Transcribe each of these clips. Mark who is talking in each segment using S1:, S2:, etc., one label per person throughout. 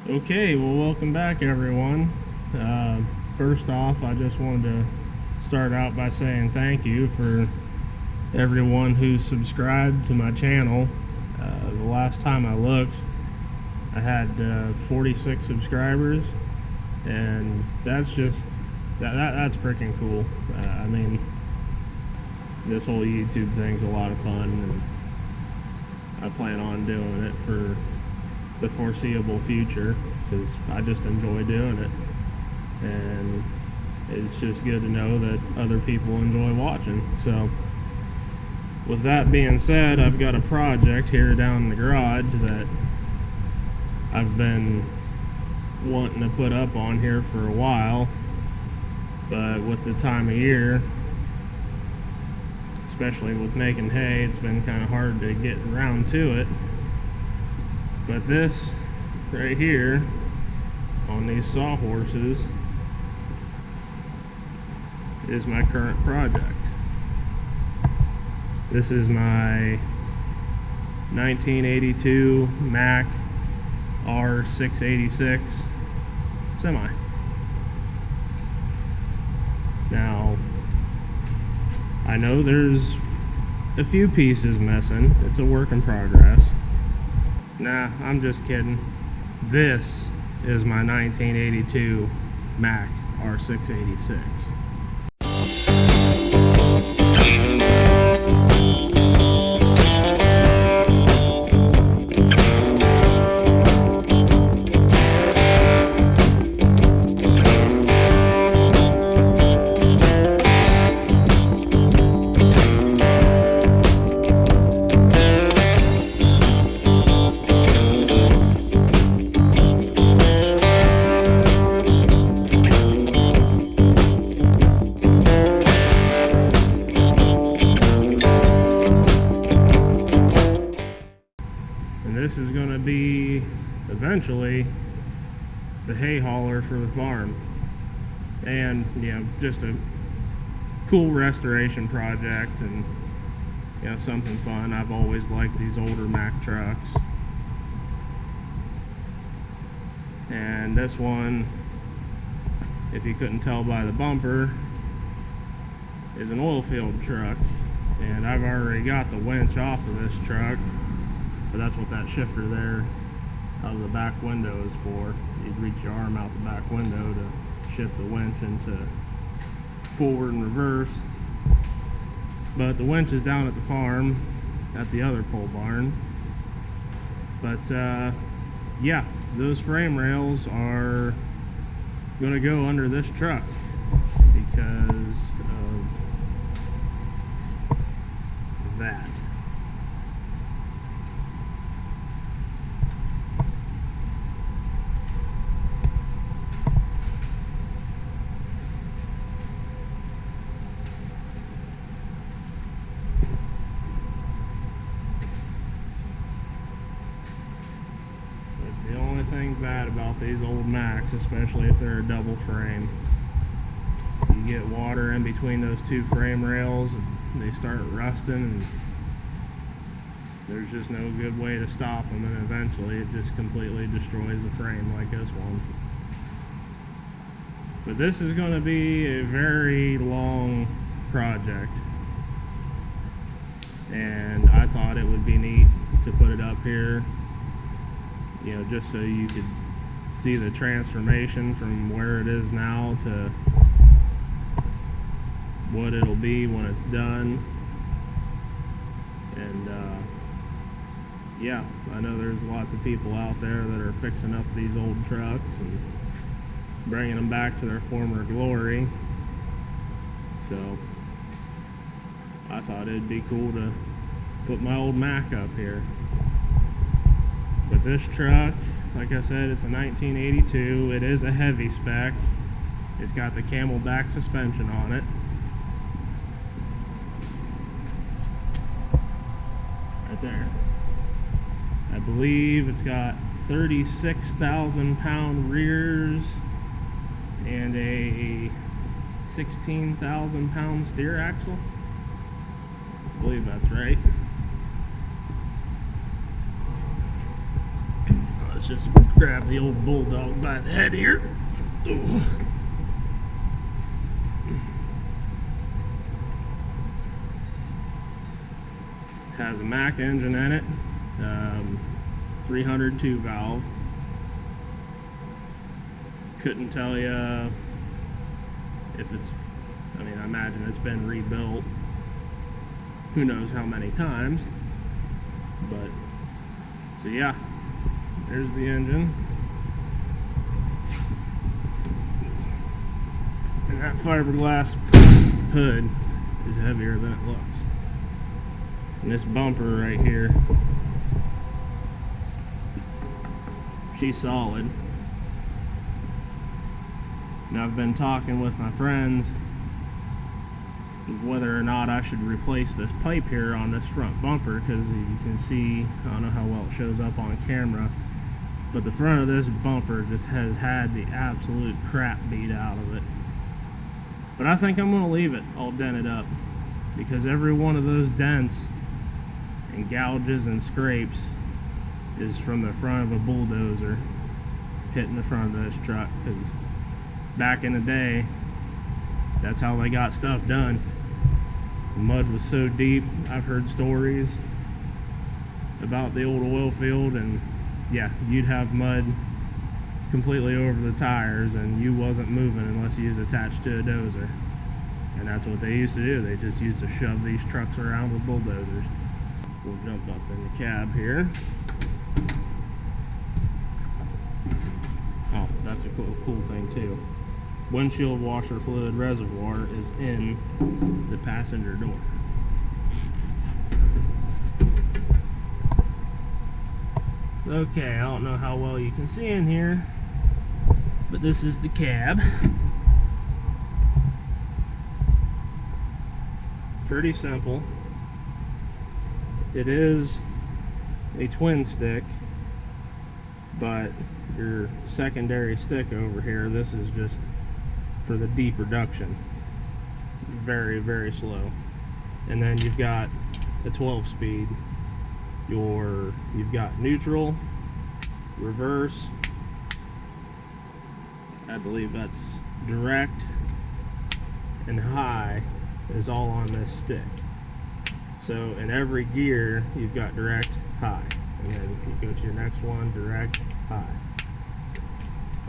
S1: Okay, well, welcome back, everyone. First off, I just wanted to start out by saying thank you for everyone who subscribed to my channel. The last time I looked, I had 46 subscribers, and that's just that's freaking cool. I mean, this whole YouTube thing's a lot of fun, and I plan on doing it for the foreseeable future because I just enjoy doing it, and it's just good to know that other people enjoy watching. So with that being said, I've got a project here down in the garage that I've been wanting to put up on here for a while, but with the time of year, especially with making hay, it's been kind of hard to get around to it. But this right here on these sawhorses is my current project. This is my 1982 Mack R686 semi. Now, I know there's a few pieces missing. It's a work in progress. Nah, I'm just kidding. This is my 1982 Mack R686. This is going to be eventually the hay hauler for the farm, and just a cool restoration project, and something fun. I've always liked these older Mack trucks, and this one, if you couldn't tell by the bumper, is an oil field truck, and I've already got the winch off of this truck. But that's what that shifter there out of the back window is for. You'd reach your arm out the back window to shift the winch into forward and reverse. But the winch is down at the farm at the other pole barn. But yeah, those frame rails are going to go under this truck because of that. The only thing bad about these old Macks, especially if they're a double frame, you get water in between those two frame rails and they start rusting, and there's just no good way to stop them, and eventually it just completely destroys the frame like this one. But this is going to be a very long project, and I thought it would be neat to put it up here, just so you could see the transformation from where it is now to what it'll be when it's done. And yeah, I know there's lots of people out there that are fixing up these old trucks and bringing them back to their former glory. So I thought it'd be cool to put my old Mack up here. But this truck, like I said, it's a 1982. It is a heavy spec. It's got the camelback suspension on it. Right there. I believe it's got 36,000 pound rears and a 16,000 pound steer axle. I believe that's right. let's just grab the old Bulldog by the head here. Ooh. Has a Mack engine in it, 302 valve. Couldn't tell you if it's, I mean, I imagine it's been rebuilt who knows how many times, but so yeah, there's the engine, and that fiberglass hood is heavier than it looks. And this bumper right here, she's solid. Now I've been talking with my friends of whether or not I should replace this pipe here on this front bumper, because you can see, I don't know how well it shows up on camera, but the front of this bumper just has had the absolute crap beat out of it. But I think I'm going to leave it all dented up, because every one of those dents and gouges and scrapes is from the front of a bulldozer hitting the front of this truck, because back in the day, that's how they got stuff done. The mud was so deep. I've heard stories about the old oil field, and yeah, you'd have mud completely over the tires and you wasn't moving unless you was attached to a dozer. And that's what they used to do. They just used to shove these trucks around with bulldozers. We'll jump up in the cab here. Oh, that's a cool thing too. Windshield washer fluid reservoir is in the passenger door. Okay, I don't know how well you can see in here, but this is the cab. Pretty simple. It is a twin stick, but your secondary stick over here, this is just for the deep reduction. Very, very slow. And then you've got a 12-speed. You've got neutral, reverse, I believe that's direct, and high is all on this stick. So in every gear you've got direct, high, and then you go to your next one, direct, high.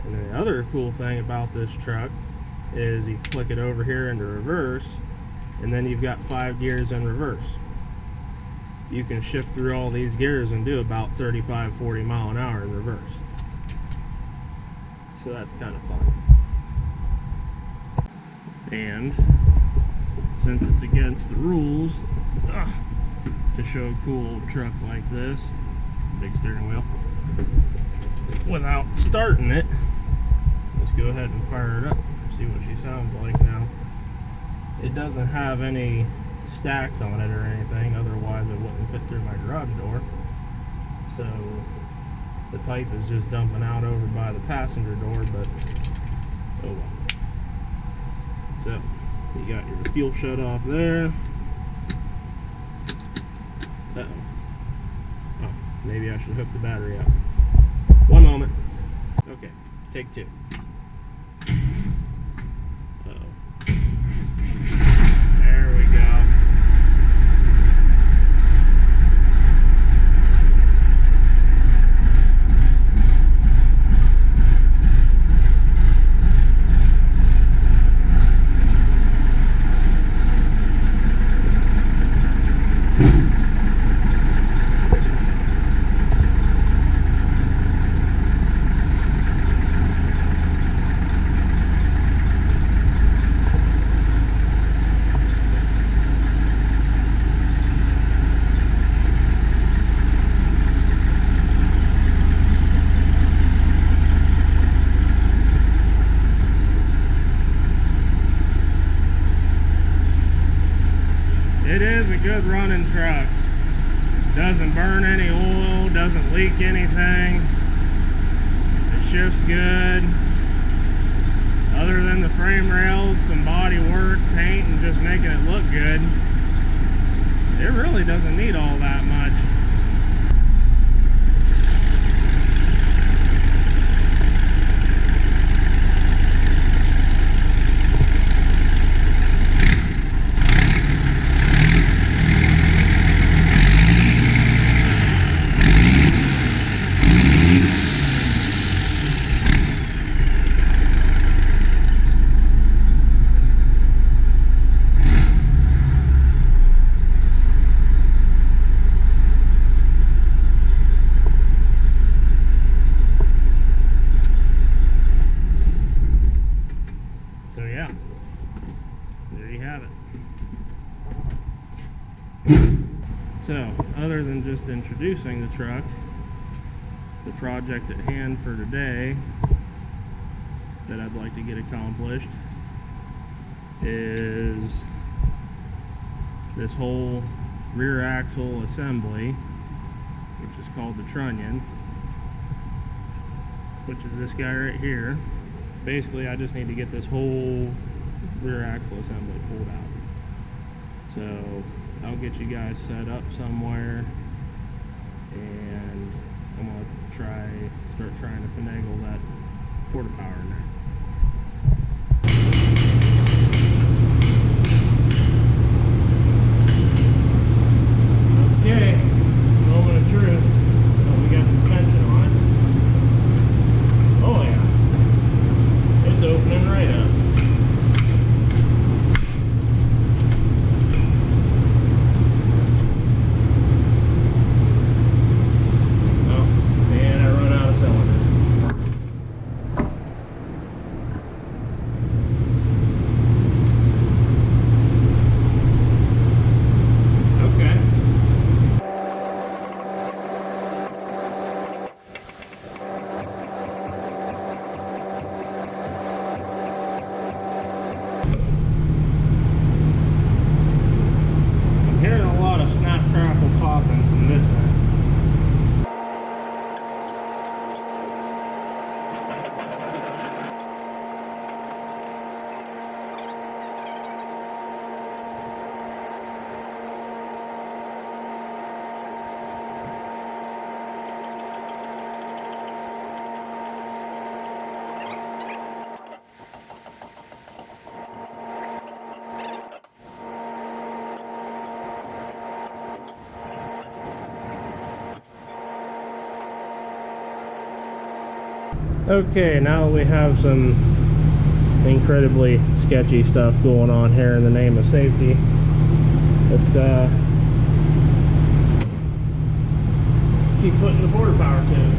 S1: And then the other cool thing about this truck is you click it over here into reverse, and then you've got 5 gears in reverse. You can shift through all these gears and do about 35-40 mile an hour in reverse. So that's kind of fun. And since it's against the rules to show a cool truck like this, big steering wheel, without starting it, let's go ahead and fire it up. See what she sounds like now. It doesn't have any stacks on it or anything, otherwise it wouldn't fit through my garage door. So the pipe is just dumping out over by the passenger door, but oh well. So you got your fuel shut off there. Oh, maybe I should hook the battery up. One moment. Okay, take 2. It is a good running truck. Doesn't burn any oil, doesn't leak anything. It shifts good. Other than the frame rails, some body work, paint, and just making it look good, it really doesn't need all that much. other than just introducing the truck, the project at hand for today that I'd like to get accomplished is this whole rear axle assembly, which is called the trunnion, which is this guy right here. Basically, I just need to get this whole rear axle assembly pulled out. So I'll get you guys set up somewhere, and I'm gonna start trying to finagle that porta power in there. Okay, moment of truth. Oh, we got some tension on it. Oh yeah, it's opening right up. Oh, man, I run out of cylinder. Okay, now we have some incredibly sketchy stuff going on here in the name of safety. Let's keep putting the porta power to it.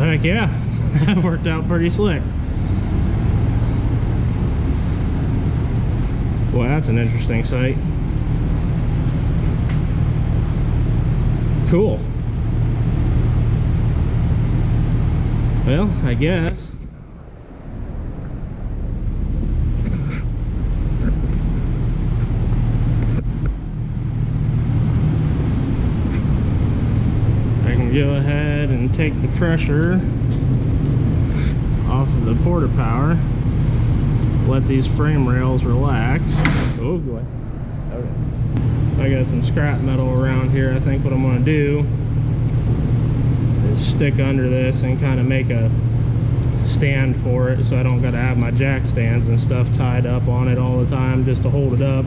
S1: Heck yeah, that worked out pretty slick. Boy, that's an interesting sight. Cool. Well, I guess. I can go ahead and take the pressure off of the porta power, let these frame rails relax. Oh boy. Okay. I got some scrap metal around here. I think what I'm going to do is stick under this and kind of make a stand for it, so I don't got to have my jack stands and stuff tied up on it all the time just to hold it up.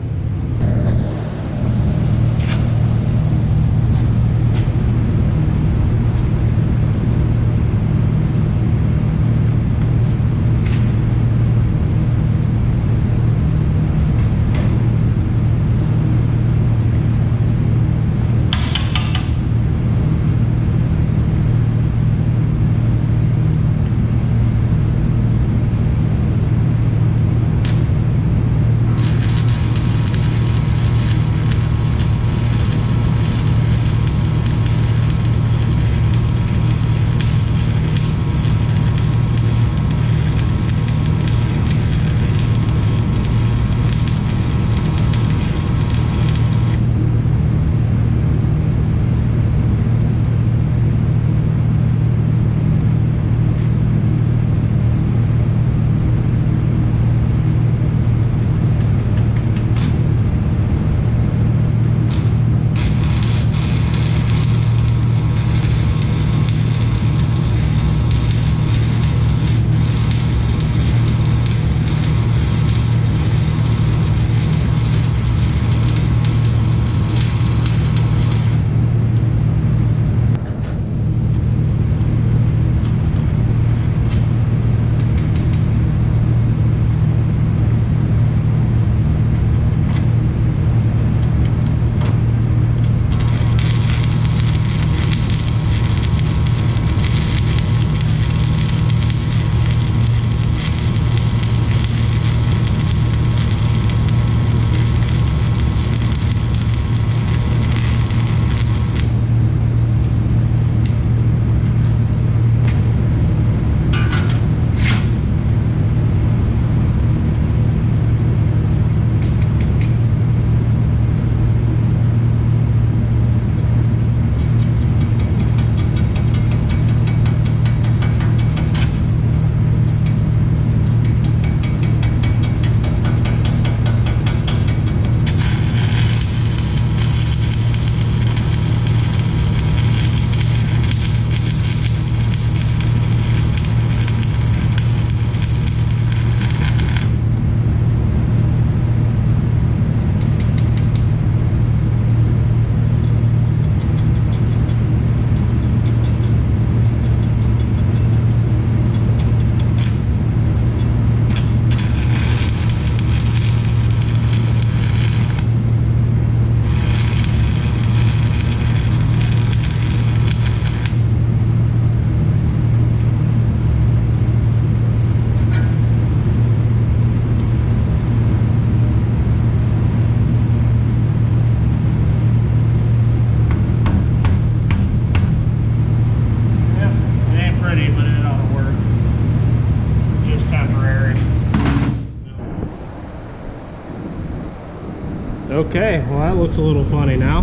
S1: Okay, well that looks a little funny now.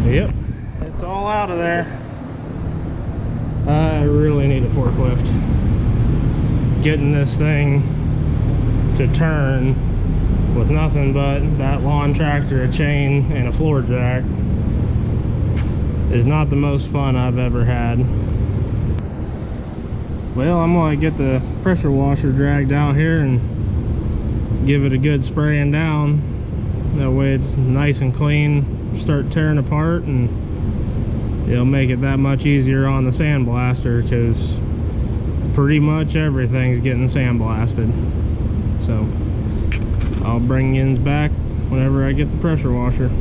S1: Yep, it's all out of there. I really need a forklift. Getting this thing to turn with nothing but that lawn tractor, a chain, and a floor jack is not the most fun I've ever had. Well, I'm gonna get the pressure washer dragged out here and give it a good spraying down. That way it's nice and clean, start tearing apart, and it'll make it that much easier on the sandblaster, because pretty much everything's getting sandblasted. So I'll bring yins back whenever I get the pressure washer.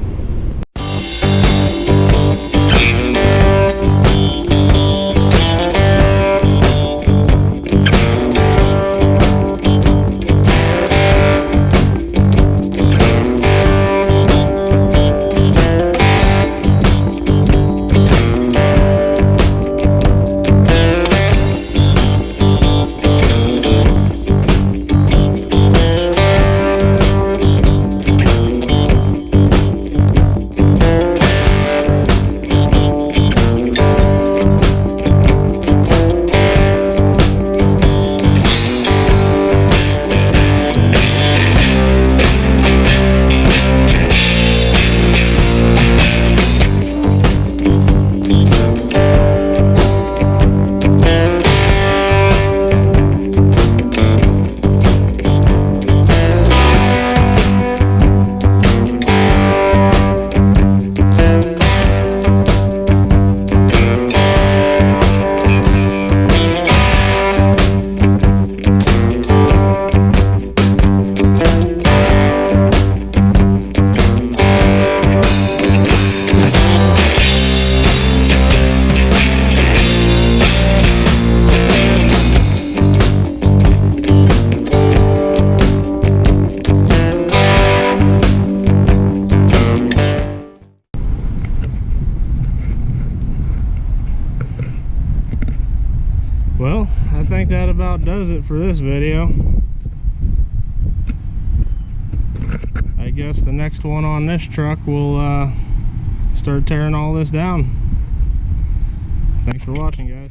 S1: Well, I think that about does it for this video. I guess the next one on this truck will start tearing all this down. Thanks for watching, guys.